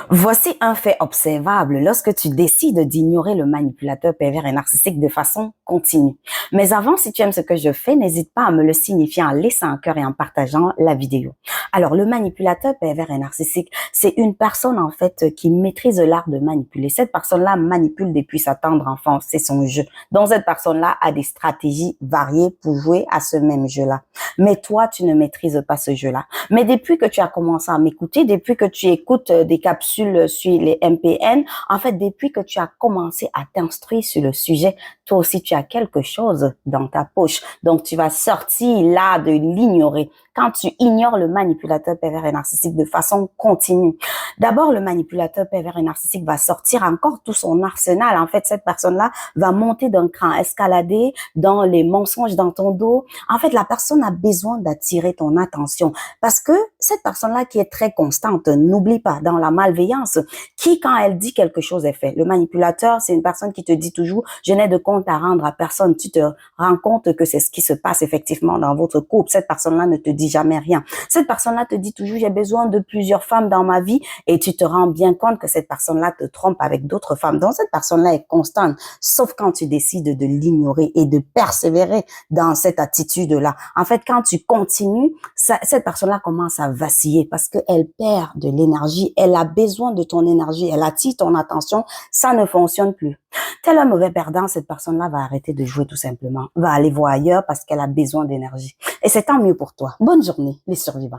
Voici un fait observable lorsque tu décides d'ignorer le manipulateur pervers et narcissique de façon continue. Mais avant, si tu aimes ce que je fais, n'hésite pas à me le signifier en laissant un cœur et en partageant la vidéo. Alors, le manipulateur pervers et narcissique, c'est une personne en fait qui maîtrise l'art de manipuler. Cette personne-là manipule depuis sa tendre enfance, c'est son jeu. Donc, cette personne-là a des stratégies variées pour jouer à ce même jeu-là. Mais toi, tu ne maîtrises pas ce jeu-là. Mais depuis que tu as commencé à m'écouter, depuis que tu écoutes des capsules sur les MPN, en fait, depuis que tu as commencé à t'instruire sur le sujet, toi aussi, tu as quelque chose dans ta poche. Donc, tu vas sortir là de l'ignorer. Quand tu ignores le manipulateur pervers et narcissique de façon continue. D'abord, le manipulateur pervers et narcissique va sortir encore tout son arsenal. En fait, cette personne-là va monter d'un cran, escalader dans les mensonges dans ton dos. En fait, la personne a besoin d'attirer ton attention parce que cette personne-là qui est très constante, n'oublie pas, dans la malveillance, qui, quand elle dit quelque chose, est fait. Le manipulateur, c'est une personne qui te dit toujours, je n'ai de compte à rendre à personne. Tu te rends compte que c'est ce qui se passe effectivement dans votre couple. Cette personne-là ne te dit jamais rien. Cette personne-là te dit toujours, j'ai besoin de plusieurs femmes dans ma vie et tu te rends bien compte que cette personne-là te trompe avec d'autres femmes. Donc, cette personne-là est constante, sauf quand tu décides de l'ignorer et de persévérer dans cette attitude-là. En fait, quand tu continues, cette personne-là commence à vaciller parce qu'elle perd de l'énergie. Elle a besoin de ton énergie. Elle attire ton attention. Ça ne fonctionne plus. Tel un mauvais perdant, cette personne-là va arrêter de jouer tout simplement. Va aller voir ailleurs parce qu'elle a besoin d'énergie. Et c'est tant mieux pour toi. Bonne journée, les survivants.